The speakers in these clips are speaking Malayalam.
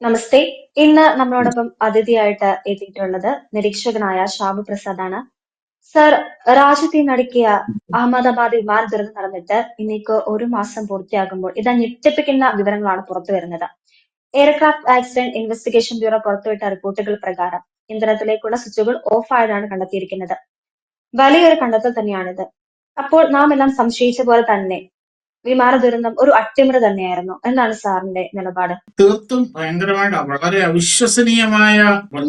നമസ്തേ. ഇന്ന് നമ്മളോടൊപ്പം അതിഥിയായിട്ട് എത്തിയിട്ടുള്ളത് നിരീക്ഷകനായ ഷാബു പ്രസാദാണ്. സർ, രാജ്യത്തെ നടുക്കിയ അഹമ്മദാബാദ് വിമാന ദുരന്തം നടന്നിട്ട് ഇന്നേക്ക് ഒരു മാസം പൂർത്തിയാകുമ്പോൾ ഇതാ ഞെട്ടിപ്പിക്കുന്ന വിവരങ്ങളാണ് പുറത്തു വരുന്നത്. എയർക്രാഫ്റ്റ് ആക്സിഡന്റ് ഇൻവെസ്റ്റിഗേഷൻ ബ്യൂറോ പുറത്തുവിട്ട റിപ്പോർട്ടുകൾ പ്രകാരം ഇന്ധനത്തിലേക്കുള്ള സ്വിച്ചുകൾ ഓഫ് ആയതാണ് കണ്ടെത്തിയിരിക്കുന്നത്. വലിയൊരു കണ്ടെത്തൽ തന്നെയാണിത്. അപ്പോൾ നാം എല്ലാം സംശയിച്ച പോലെ തന്നെ വിമാന ദുരന്തം ഒരു അട്ടിമറി തന്നെയായിരുന്നു. എന്താണ് സാറിന്റെ നിലപാട്? തീർത്തും ഭയങ്കരമായിട്ട് വളരെ അവിശ്വസനീയമായ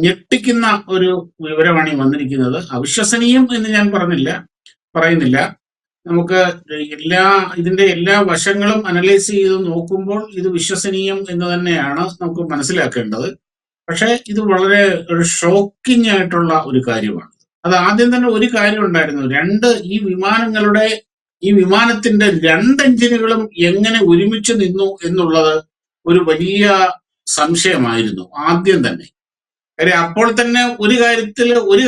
ഞെട്ടിക്കുന്ന ഒരു വിവരമാണ് ഈ വന്നിരിക്കുന്നത്. അവിശ്വസനീയം എന്ന് ഞാൻ പറയുന്നില്ല. നമുക്ക് ഇതിന്റെ എല്ലാ വശങ്ങളും അനലൈസ് ചെയ്ത് നോക്കുമ്പോൾ ഇത് വിശ്വസനീയം എന്ന് തന്നെയാണ് നമുക്ക് മനസ്സിലാക്കേണ്ടത്. പക്ഷെ ഇത് വളരെ ഒരു ഷോക്കിംഗ് ആയിട്ടുള്ള ഒരു കാര്യമാണ്. അത് ആദ്യം തന്നെ ഒരു കാര്യം ഉണ്ടായിരുന്നു. ഈ വിമാനത്തിന്റെ രണ്ട് എഞ്ചിനുകളും എങ്ങനെ ഒരുമിച്ച് നിന്നു എന്നുള്ളത് ഒരു വലിയ സംശയമായിരുന്നു ആദ്യം തന്നെ. കാര്യം അപ്പോൾ തന്നെ ഒരു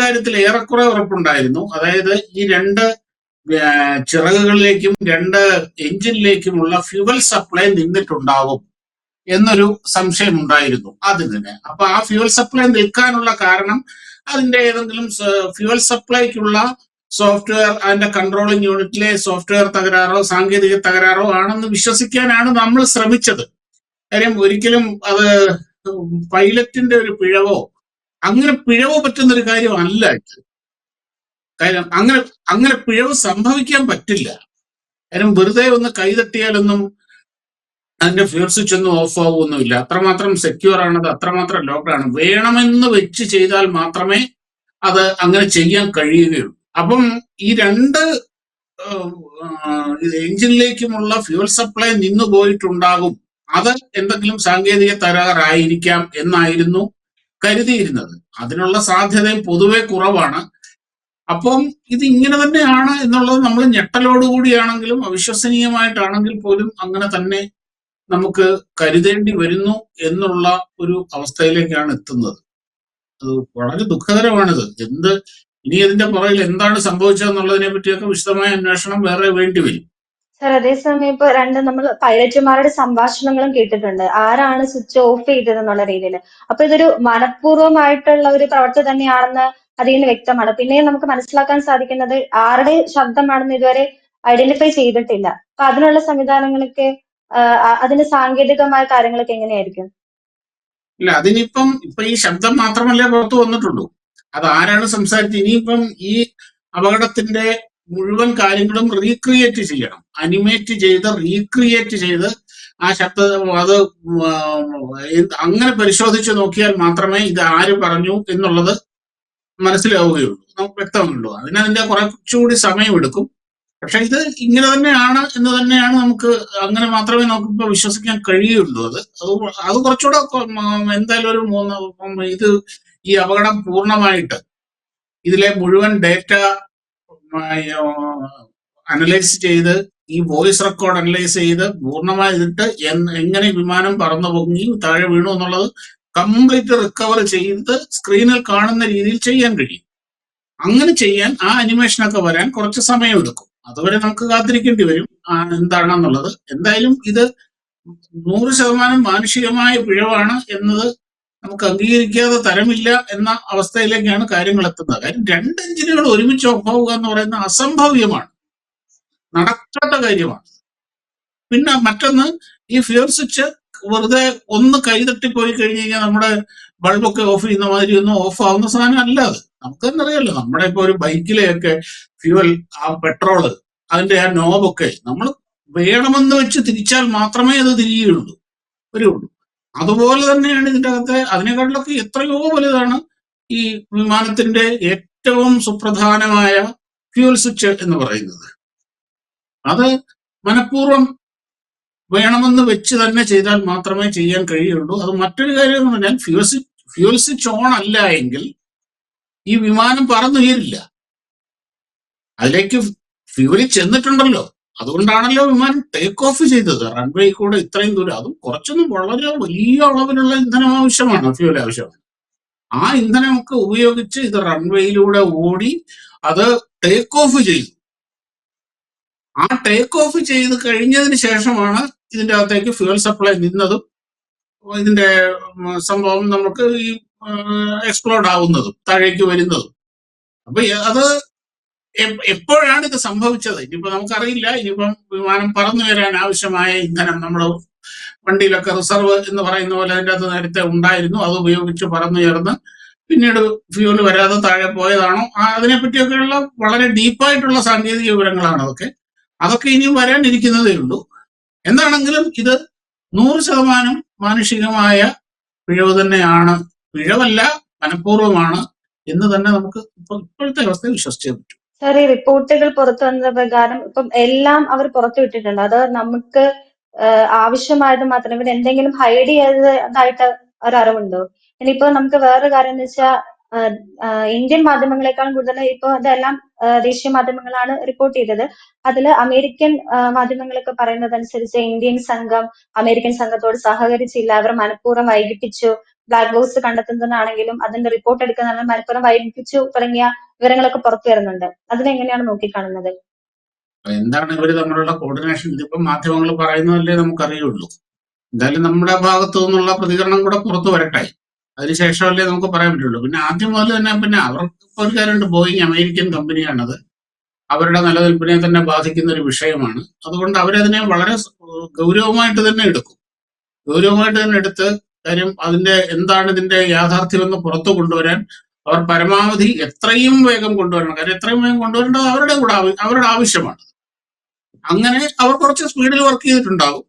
കാര്യത്തിൽ ഏറെക്കുറെ ഉറപ്പുണ്ടായിരുന്നു. അതായത് ഈ രണ്ട് ചിറകുകളിലേക്കും രണ്ട് എഞ്ചിനിലേക്കുമുള്ള ഫ്യൂവൽ സപ്ലൈ നിന്നിട്ടുണ്ടാവും എന്നൊരു സംശയം ഉണ്ടായിരുന്നു ആദ്യം തന്നെ. അപ്പൊ ആ ഫ്യൂവൽ സപ്ലൈ നിൽക്കാനുള്ള കാരണം അതിന്റെ ഏതെങ്കിലും ഫ്യൂവൽ സപ്ലൈക്കുള്ള സോഫ്റ്റ്വെയർ, അതിന്റെ കൺട്രോളിംഗ് യൂണിറ്റിലെ സോഫ്റ്റ്വെയർ തകരാറോ സാങ്കേതിക തകരാറോ ആണെന്ന് വിശ്വസിക്കാനാണ് നമ്മൾ ശ്രമിച്ചത്. കാര്യം ഒരിക്കലും അത് പൈലറ്റിന്റെ ഒരു പിഴവോ അങ്ങനെ പിഴവ് പറ്റുന്ന ഒരു കാര്യമല്ല ഇത്. കാര്യം അങ്ങനെ പിഴവ് സംഭവിക്കാൻ പറ്റില്ല. കാര്യം വെറുതെ ഒന്ന് കൈതട്ടിയാലൊന്നും അതിന്റെ ഫ്യൂൽ സ്വിച്ച് ഒന്നും ഓഫ് ആവുമൊന്നുമില്ല. അത്രമാത്രം സെക്യൂർ ആണത്, അത്രമാത്രം ലോക്കാണ്. വേണമെന്ന് വെച്ച് ചെയ്താൽ മാത്രമേ അത് അങ്ങനെ ചെയ്യാൻ കഴിയുകയുള്ളൂ. അപ്പം ഈ രണ്ട് എഞ്ചിനിലേക്കുമുള്ള ഫ്യൂൽ സപ്ലൈ നിന്നു പോയിട്ടുണ്ടാകും. അത് എന്തെങ്കിലും സാങ്കേതിക തകരാറായിരിക്കാം എന്നായിരുന്നു കരുതിയിരുന്നത്. അതിനുള്ള സാധ്യതയും പൊതുവെ കുറവാണ്. അപ്പം ഇത് ഇങ്ങനെ തന്നെയാണ് എന്നുള്ളത് നമ്മൾ ഞെട്ടലോടുകൂടിയാണെങ്കിലും അവിശ്വസനീയമായിട്ടാണെങ്കിൽ പോലും അങ്ങനെ തന്നെ നമുക്ക് കരുതേണ്ടി വരുന്നു എന്നുള്ള ഒരു അവസ്ഥയിലേക്കാണ് എത്തുന്നത്. അത് വളരെ ദുഃഖകരമാണിത്. ഇനി അതിന്റെ പുറകിൽ എന്താണ് സംഭവിച്ചതെന്നുള്ളതിനെ പറ്റിയൊക്കെ വിശദമായ അന്വേഷണം വേറെ വേണ്ടി വരും. സർ, അതേസമയം ഇപ്പൊ നമ്മൾ പൈലറ്റുമാരുടെ സംഭാഷണങ്ങളും കേട്ടിട്ടുണ്ട്. ആരാണ് സ്വിച്ച് ഓഫ് ചെയ്തതെന്നുള്ള രീതിയിൽ. അപ്പൊ ഇതൊരു മനഃപൂർവ്വമായിട്ടുള്ള ഒരു പ്രവർത്തി തന്നെയാണെന്ന് അതിൽ നിന്ന് വ്യക്തമാണ്. പിന്നെയും നമുക്ക് മനസ്സിലാക്കാൻ സാധിക്കുന്നത് ആരുടെ ശബ്ദമാണെന്ന് ഇതുവരെ ഐഡന്റിഫൈ ചെയ്തിട്ടില്ല. അപ്പൊ അതിനുള്ള സംവിധാനങ്ങളൊക്കെ അതിന്റെ സാങ്കേതികമായ കാര്യങ്ങളൊക്കെ എങ്ങനെയായിരിക്കും? ഇല്ല, ഇപ്പൊ ഈ ശബ്ദം മാത്രമല്ലേ പുറത്തു വന്നിട്ടുള്ളൂ. അത് ആരാണ് സംസാരിച്ചത്? ഇനിയിപ്പം ഈ അപകടത്തിന്റെ മുഴുവൻ കാര്യങ്ങളും റീക്രിയേറ്റ് ചെയ്യണം. അനിമേറ്റ് ചെയ്ത് റീക്രിയേറ്റ് ചെയ്ത് ആ ശബ്ദം അത് അങ്ങനെ പരിശോധിച്ച് നോക്കിയാൽ മാത്രമേ ഇത് ആര് പറഞ്ഞു എന്നുള്ളത് മനസ്സിലാവുകയുള്ളൂ, നമുക്ക് വ്യക്തമുള്ളൂ. അതിന്റെ കുറച്ചുകൂടി സമയമെടുക്കും. പക്ഷെ ഇത് ഇങ്ങനെ തന്നെയാണ് എന്ന് തന്നെയാണ് നമുക്ക്, അങ്ങനെ മാത്രമേ നമുക്കിപ്പോ വിശ്വസിക്കാൻ കഴിയുള്ളൂ. അത് കുറച്ചുകൂടെ എന്തായാലും ഈ അപകടം പൂർണ്ണമായിട്ട് ഇതിലെ മുഴുവൻ ഡേറ്റ അനലൈസ് ചെയ്ത് ഈ വോയിസ് റെക്കോർഡ് അനലൈസ് ചെയ്ത് പൂർണ്ണമായിട്ട് എങ്ങനെ വിമാനം പറന്നു പൊങ്ങി താഴെ വീണു എന്നുള്ളത് കംപ്ലീറ്റ് റിക്കവർ ചെയ്ത് സ്ക്രീനിൽ കാണുന്ന രീതിയിൽ ചെയ്യാൻ കഴിയും. അങ്ങനെ ചെയ്യാൻ ആ അനിമേഷനൊക്കെ വരാൻ കുറച്ച് സമയമെടുക്കും. അതുവരെ നമുക്ക് കാത്തിരിക്കേണ്ടി വരും എന്താണെന്നുള്ളത്. എന്തായാലും ഇത് 100% മാനുഷികമായ പിഴവാണ് എന്നത് നമുക്ക് അംഗീകരിക്കാതെ തരമില്ല എന്ന അവസ്ഥയിലേക്കാണ് കാര്യങ്ങൾ എത്തുന്നത്. കാര്യം രണ്ട് എഞ്ചിനുകൾ ഒരുമിച്ച് ഓഫാവുക എന്ന് പറയുന്നത് അസംഭവ്യമാണ്, നടക്കാത്ത കാര്യമാണ്. പിന്നെ മറ്റൊന്ന്, ഈ ഫ്യൂൽ സ്വിച്ച് വെറുതെ ഒന്ന് കൈതട്ടിപ്പോയി കഴിഞ്ഞ് കഴിഞ്ഞാൽ നമ്മുടെ ബൾബൊക്കെ ഓഫ് ചെയ്യുന്ന മാതിരി ഒന്നും ഓഫ് ആവുന്ന സാധനം അല്ല അത്. നമുക്ക് തന്നെ അറിയാലോ, നമ്മുടെ ഇപ്പൊ ഒരു ബൈക്കിലെയൊക്കെ ആ പെട്രോള്, അതിന്റെ ആ നോബൊക്കെ നമ്മൾ വേണമെന്ന് വെച്ച് തിരിച്ചാൽ മാത്രമേ അത് വരുള്ളൂ. അതുപോലെ തന്നെയാണ് ഇതിന്റെ അകത്തെ, അതിനെക്കാട്ടിലൊക്കെ എത്രയോ വലുതാണ് ഈ വിമാനത്തിന്റെ ഏറ്റവും സുപ്രധാനമായ ഫ്യൂൽ സ്വിച്ച് എന്ന് പറയുന്നത്. അത് മനഃപൂർവ്വം വേണമെന്ന് വെച്ച് തന്നെ ചെയ്താൽ മാത്രമേ ചെയ്യാൻ കഴിയുള്ളൂ. അത് മറ്റൊരു കാര്യം എന്ന് പറഞ്ഞാൽ ഫ്യൂൽ സ്വിച്ച് ഓൺ അല്ല എങ്കിൽ ഈ വിമാനം പറന്നുയരില്ല. അതിലേക്ക് ഫ്യൂവൽ ചെന്നിട്ടുണ്ടല്ലോ, അതുകൊണ്ടാണല്ലോ വിമാനം ടേക്ക് ഓഫ് ചെയ്തത്. റൺവേ കൂടെ ഇത്രയും ദൂരം, അതും കുറച്ചൊന്നും വളരെ വലിയ അളവിലുള്ള ഇന്ധനം ആവശ്യമാണ്, ഫ്യൂവൽ ആവശ്യമാണ്. ആ ഇന്ധനമൊക്കെ ഉപയോഗിച്ച് ഇത് റൺവേയിലൂടെ ഓടി അത് ടേക്ക് ഓഫ് ചെയ്തു. ആ ടേക്ക് ഓഫ് ചെയ്ത് കഴിഞ്ഞതിന് ശേഷമാണ് ഇതിന്റെ അകത്തേക്ക് ഫ്യൂവൽ സപ്ലൈ നിന്നതും ഇതിന്റെ സംഭവം നമുക്ക് ഈ എക്സ്പ്ലോഡ് ആവുന്നതും താഴേക്ക് വരുന്നതും. അപ്പൊ അത് എപ്പോഴാണ് ഇത് സംഭവിച്ചത്? ഇനിയിപ്പോ നമുക്കറിയില്ല. ഇനിയിപ്പം വിമാനം പറന്നു വരാൻ ആവശ്യമായ ഇന്ധനം നമ്മൾ വണ്ടിയിലൊക്കെ റിസർവ് എന്ന് പറയുന്ന പോലെ അതിൻ്റെ അകത്ത് നേരത്തെ ഉണ്ടായിരുന്നു. അത് ഉപയോഗിച്ച് പറന്നുയർന്ന് പിന്നീട് ഫ്യൂൽ വരാതെ താഴെ പോയതാണോ? അതിനെപ്പറ്റിയൊക്കെയുള്ള വളരെ ഡീപ്പായിട്ടുള്ള സാങ്കേതിക വിവരങ്ങളാണ് അതൊക്കെ. അതൊക്കെ ഇനിയും വരാനിരിക്കുന്നതേ ഉള്ളൂ. എന്താണെങ്കിലും ഇത് 100% മാനുഷികമായ പിഴവ് തന്നെയാണ്. പിഴവല്ല, മനഃപൂർവ്വമാണ് എന്ന് തന്നെ നമുക്ക് ഇപ്പോഴത്തെ അവസ്ഥയിൽ വിശ്വസിച്ചേ പറ്റൂ. സാർ, ഈ റിപ്പോർട്ടുകൾ പുറത്തു വന്ന പ്രകാരം ഇപ്പം എല്ലാം അവർ പുറത്തുവിട്ടിട്ടുണ്ട്. അത് നമുക്ക് ആവശ്യമായത് മാത്രം, ഇവിടെ എന്തെങ്കിലും ഹൈഡ് ചെയ്തതായിട്ട് ഒരറിവുണ്ടോ? ഇനിയിപ്പോ നമുക്ക് വേറൊരു കാര്യം എന്ന് വെച്ചാൽ ഇന്ത്യൻ മാധ്യമങ്ങളെക്കാളും കൂടുതൽ ഇപ്പൊ ഇതെല്ലാം ദേശീയ മാധ്യമങ്ങളാണ് റിപ്പോർട്ട് ചെയ്തത്. അതില് അമേരിക്കൻ മാധ്യമങ്ങളൊക്കെ പറയുന്നത് അനുസരിച്ച് ഇന്ത്യൻ സംഘം അമേരിക്കൻ സംഘത്തോട് സഹകരിച്ചില്ല, അവർ മനഃപൂർവ്വം വൈകിപ്പിച്ചു, ബ്ലാക്ക് ബോക്സ് കണ്ടെത്തുന്നതാണെങ്കിലും അതിന്റെ റിപ്പോർട്ട് എടുക്കുന്ന മനഃപൂർവ്വം വൈകിപ്പിച്ചു തുടങ്ങിയ വിവരങ്ങളൊക്കെ പുറത്തു വരുന്നുണ്ട്. അതിനെങ്ങനെയാണ് നോക്കിക്കാണുന്നത്? എന്താണ് ഇവര് തമ്മിലുള്ള കോർഡിനേഷൻ? ഇതിപ്പോ മാധ്യമങ്ങൾ പറയുന്നതല്ലേ നമുക്കറിയുള്ളൂ. എന്തായാലും നമ്മുടെ ഭാഗത്തു നിന്നുള്ള പ്രതികരണം കൂടെ പുറത്തു വരട്ടെ, അതിനുശേഷമല്ലേ നമുക്ക് പറയാൻ പറ്റുള്ളൂ. പിന്നെ ആദ്യം മുതൽ തന്നെ പിന്നെ അവർക്ക് ഒരു കാര്യമുണ്ട്, ബോയിങ് അമേരിക്കൻ കമ്പനിയാണത്, അവരുടെ നിലനിൽപ്പിനെ തന്നെ ബാധിക്കുന്ന ഒരു വിഷയമാണ്. അതുകൊണ്ട് അവരതിനെ വളരെ ഗൗരവമായിട്ട് തന്നെ എടുക്കും. ഗൗരവമായിട്ട് തന്നെ എടുത്ത് കാര്യം അതിന്റെ എന്താണ് ഇതിന്റെ യാഥാർത്ഥ്യമെന്ന് പുറത്തു കൊണ്ടുവരാൻ അവർ പരമാവധി എത്രയും വേഗം കൊണ്ടുവരണം. കാര്യം എത്രയും വേഗം കൊണ്ടുവരേണ്ടത് അവരുടെ ആവശ്യമാണ്. അങ്ങനെ അവർ കുറച്ച് സ്പീഡിൽ വർക്ക് ചെയ്തിട്ടുണ്ടാകും.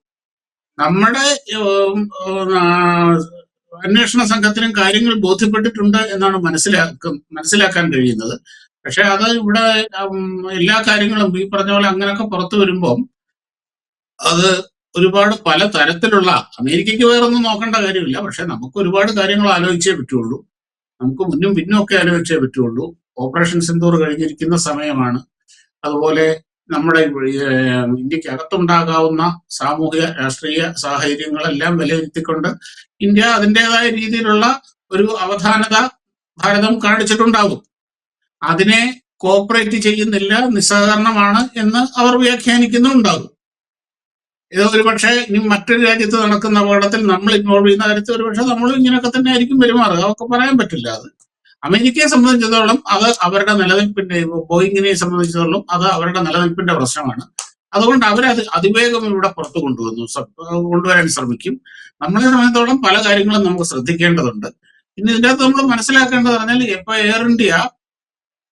നമ്മുടെ അന്വേഷണ സംഘത്തിനും കാര്യങ്ങൾ ബോധ്യപ്പെട്ടിട്ടുണ്ട് എന്നാണ് മനസ്സിലാക്കാൻ കഴിയുന്നത്. പക്ഷെ അത് ഇവിടെ എല്ലാ കാര്യങ്ങളും ഈ പറഞ്ഞ പോലെ അങ്ങനെയൊക്കെ പുറത്തു വരുമ്പോൾ അത് ഒരുപാട് പല തരത്തിലുള്ള, അമേരിക്കയ്ക്ക് വേറൊന്നും നോക്കേണ്ട കാര്യമില്ല. പക്ഷെ നമുക്ക് ഒരുപാട് കാര്യങ്ങൾ ആലോചിച്ചേ പറ്റുള്ളൂ. നമുക്ക് മുന്നും പിന്നും ഒക്കെ ആലോചിച്ചേ പറ്റുള്ളൂ. ഓപ്പറേഷൻ സിന്ദൂർ കഴിഞ്ഞിരിക്കുന്ന സമയമാണ്. അതുപോലെ നമ്മുടെ ഇന്ത്യക്ക് അകത്തുണ്ടാകാവുന്ന സാമൂഹിക രാഷ്ട്രീയ സാഹചര്യങ്ങളെല്ലാം വിലയിരുത്തിക്കൊണ്ട് ഇന്ത്യ അതിൻ്റെതായ രീതിയിലുള്ള ഒരു അവധാനത ഭാരതം കാണിച്ചിട്ടുണ്ടാകും. അതിനെ കോപ്പറേറ്റ് ചെയ്യുന്നില്ല, നിസ്സഹകരണമാണ് എന്ന് അവർ വ്യാഖ്യാനിക്കുന്നുണ്ടാകും. ഇത് ഒരുപക്ഷെ ഇനി മറ്റൊരു രാജ്യത്ത് നടക്കുന്ന അപകടത്തിൽ നമ്മൾ ഇൻവോൾവ് ചെയ്യുന്ന കാര്യത്തിൽ ഒരുപക്ഷെ നമ്മളും ഇങ്ങനെയൊക്കെ തന്നെ ആയിരിക്കും പെരുമാറുക. അതൊക്കെ പറയാൻ പറ്റില്ല. അത് അമേരിക്കയെ സംബന്ധിച്ചിടത്തോളം അത് അവരുടെ നിലനിൽപ്പിന്റെ, ബോയിങ്ങിനെ സംബന്ധിച്ചിടത്തോളം അത് അവരുടെ നിലനിൽപ്പിന്റെ പ്രശ്നമാണ്. അതുകൊണ്ട് അവരത് അതിവേഗം ഇവിടെ പുറത്തു കൊണ്ടുവരാൻ ശ്രമിക്കും. നമ്മളെ സംബന്ധിച്ചിടത്തോളം പല കാര്യങ്ങളും നമുക്ക് ശ്രദ്ധിക്കേണ്ടതുണ്ട്. പിന്നെ ഇതിൻ്റെ അകത്ത് നമ്മൾ മനസ്സിലാക്കേണ്ടത് പറഞ്ഞാൽ ഇപ്പൊ എയർ ഇന്ത്യ,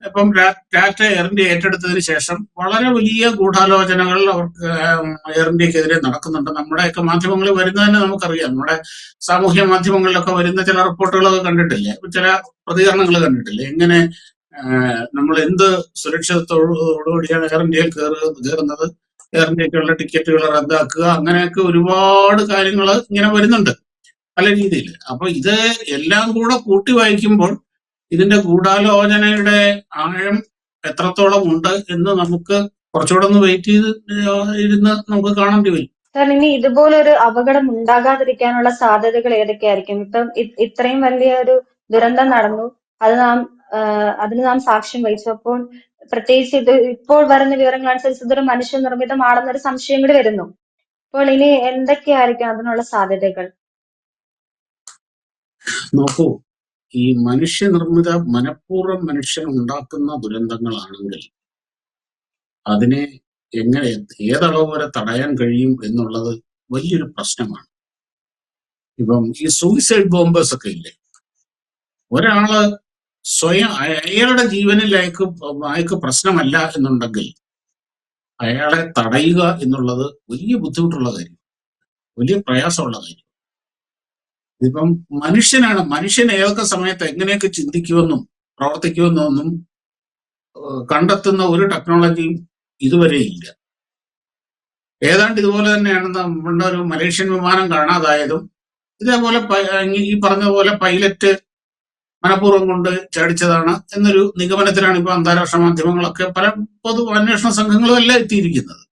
ഇപ്പം ടാറ്റ എയർ ഇന്ത്യ ഏറ്റെടുത്തതിന് ശേഷം വളരെ വലിയ ഗൂഢാലോചനകൾ അവർക്ക് എയർ ഇന്ത്യക്കെതിരെ നടക്കുന്നുണ്ട്. നമ്മുടെയൊക്കെ മാധ്യമങ്ങളിൽ വരുന്നത് തന്നെ നമുക്കറിയാം. നമ്മുടെ സാമൂഹ്യ മാധ്യമങ്ങളിലൊക്കെ വരുന്ന ചില റിപ്പോർട്ടുകളൊക്കെ കണ്ടിട്ടില്ലേ, ചില പ്രതികരണങ്ങൾ കണ്ടിട്ടില്ലേ, എങ്ങനെ നമ്മൾ എന്ത് സുരക്ഷിതത്തോടുകൂടിയാണ് എയർ ഇന്ത്യയിൽ കയറുന്നത്, എയർ ഇന്ത്യക്കുള്ള ടിക്കറ്റുകൾ റദ്ദാക്കുക, അങ്ങനെയൊക്കെ ഒരുപാട് കാര്യങ്ങൾ ഇങ്ങനെ വരുന്നുണ്ട് പല രീതിയിൽ. അപ്പൊ ഇത് എല്ലാം കൂടെ കൂട്ടി വായിക്കുമ്പോൾ ഇതിന്റെ ഗൂഢാലോചനയുടെ ആഴം എത്രത്തോളം ഉണ്ട് എന്ന് നമുക്ക് കുറച്ചുകൂടെ ഒന്ന് വെയിറ്റ് ചെയ്ത് ഇരുന്ന് നമുക്ക് കാണേണ്ടി വരും. സാർ, ഇനി ഇതുപോലൊരു അപകടം ഉണ്ടാകാതിരിക്കാനുള്ള സാധ്യതകൾ ഏതൊക്കെയായിരിക്കും? ഇപ്പം ഇത്രയും വലിയ ഒരു ദുരന്തം നടന്നു, അത് അതിന് നാം സാക്ഷ്യം വഹിച്ചു. അപ്പോൾ പ്രത്യേകിച്ച് ഇത് ഇപ്പോൾ വരുന്ന വിവരങ്ങൾ അനുസരിച്ച് ഇതൊരു മനുഷ്യനിർമ്മിതമാണെന്നൊരു സംശയം കൂടി വരുന്നു. അപ്പോൾ ഇനി എന്തൊക്കെയായിരിക്കും അതിനുള്ള സാധ്യതകൾ? നോക്കൂ, ഈ മനുഷ്യനിർമ്മിത മനഃപൂർവ്വം മനുഷ്യൻ ഉണ്ടാക്കുന്ന ദുരന്തങ്ങളാണെങ്കിൽ അതിനെ എങ്ങനെ ഏതളവ് വരെ തടയാൻ കഴിയും എന്നുള്ളത് വലിയൊരു പ്രശ്നമാണ്. ഇപ്പം ഈ സൂയിസൈഡ് ബോംബേഴ്സ് ഒക്കെ ഇല്ലേ, ഒരാള് സ്വയം അയാളുടെ ജീവനിൽ അയാൾക്ക് പ്രശ്നമല്ല എന്നുണ്ടെങ്കിൽ അയാളെ തടയുക എന്നുള്ളത് വലിയ ബുദ്ധിമുട്ടുള്ള കാര്യം, വലിയ പ്രയാസമുള്ള കാര്യം. ഇതിപ്പം മനുഷ്യനാണ്. മനുഷ്യൻ ഏതൊക്കെ സമയത്ത് എങ്ങനെയൊക്കെ ചിന്തിക്കുമെന്നും പ്രവർത്തിക്കുമെന്നൊന്നും കണ്ടെത്തുന്ന ഒരു ടെക്നോളജിയും ഇതുവരെ ഇല്ല. ഏതാണ്ട് ഇതുപോലെ തന്നെയാണ് നമ്മുടെ ഒരു മലേഷ്യൻ വിമാനം കാണാതായതും ഇതേപോലെ ഈ പറഞ്ഞ പോലെ പൈലറ്റ് മനഃപൂർവ്വം കൊണ്ട് ചാടിച്ചതാണ് എന്നൊരു നിഗമനത്തിലാണ് ഇപ്പൊ അന്താരാഷ്ട്ര മാധ്യമങ്ങളൊക്കെ പല പൊതു അന്വേഷണ സംഘങ്ങളും എല്ലാം എത്തിയിരിക്കുന്നത്.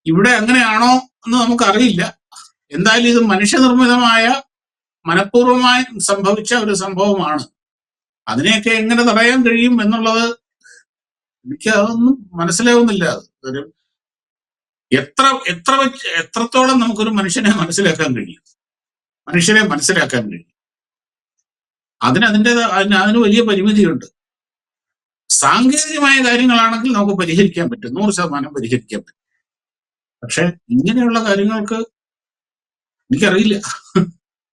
ഇവിടെ അങ്ങനെയാണോ എന്ന് നമുക്കറിയില്ല. എന്തായാലും ഇത് മനുഷ്യനിർമ്മിതമായ മനഃപൂർവ്വമായി സംഭവിച്ച ഒരു സംഭവമാണ്. അതിനെയൊക്കെ എങ്ങനെ തടയാൻ കഴിയും എന്നുള്ളത് എനിക്ക് അതൊന്നും മനസ്സിലാവുന്നില്ല. ഒരു എത്രത്തോളം നമുക്കൊരു മനുഷ്യനെ മനസ്സിലാക്കാൻ കഴിയും? മനുഷ്യരെ മനസ്സിലാക്കാൻ കഴിയും. അതിന് വലിയ പരിമിതിയുണ്ട്. സാങ്കേതികമായ കാര്യങ്ങളാണെങ്കിൽ നമുക്ക് പരിഹരിക്കാൻ പറ്റും, 100% പരിഹരിക്കാൻ പറ്റും. പക്ഷെ ഇങ്ങനെയുള്ള കാര്യങ്ങൾക്ക് എനിക്കറിയില്ല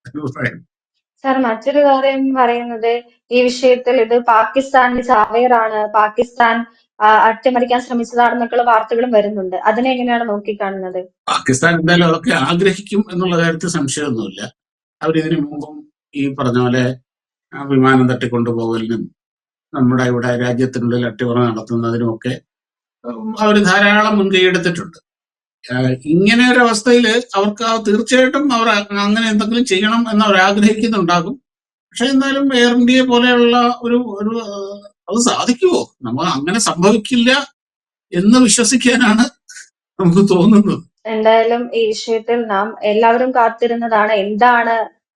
എന്ന് പറയാം. സാർ മറ്റൊരു കാര്യം പറയുന്നത് ഈ വിഷയത്തിൽ ഇത് പാകിസ്ഥാനിൽ ചാവേറാണ്, പാകിസ്ഥാൻ അട്ടിമറിക്കാൻ ശ്രമിച്ചതാണെന്നൊക്കെയുള്ള വാർത്തകളും വരുന്നുണ്ട്. അതിനെ എങ്ങനെയാണ് നോക്കിക്കാണുന്നത്? പാകിസ്ഥാൻ എന്തായാലും അതൊക്കെ ആഗ്രഹിക്കും എന്നുള്ള കാര്യത്തിൽ സംശയമൊന്നുമില്ല. അവരിതിനു മുമ്പും ഈ പറഞ്ഞ പോലെ വിമാനം തട്ടിക്കൊണ്ടുപോകലിനും നമ്മുടെ ഇവിടെ രാജ്യത്തിനുള്ളിൽ അട്ടിമറി നടത്തുന്നതിനുമൊക്കെ അവർ ധാരാളം മുൻകൈ എടുത്തിട്ടുണ്ട്. ഇങ്ങനെ ഒരു അവസ്ഥയിൽ അവർക്ക് തീർച്ചയായിട്ടും അവർ അങ്ങനെ എന്തെങ്കിലും ചെയ്യണം എന്ന് അവർ ആഗ്രഹിക്കുന്നുണ്ടാകും. പക്ഷെ എന്നാലും എയർ ഇന്ത്യയെ പോലെയുള്ള ഒരു അത് സാധിക്കുമോ? നമ്മൾ അങ്ങനെ സംഭവിക്കില്ല എന്ന് വിശ്വസിക്കാനാണ് നമുക്ക് തോന്നുന്നത്. എന്തായാലും ഈ വിഷയത്തിൽ നാം എല്ലാവരും കാത്തിരുന്നതാണ് എന്താണ്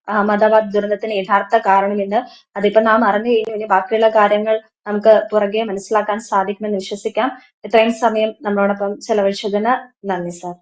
അഹമ്മദാബാദ് ദുരന്തത്തിന് യഥാർത്ഥ കാരണമെന്ന്. അതിപ്പോ നാം അറിഞ്ഞു കഴിഞ്ഞു. ഇനി ബാക്കിയുള്ള കാര്യങ്ങൾ നമുക്ക് പുറകെ മനസ്സിലാക്കാൻ സാധിക്കുമെന്ന് വിശ്വസിക്കാം. ഇത്രയും സമയം നമ്മളോടൊപ്പം ചെലവഴിച്ചതിന് നന്ദി സാർ.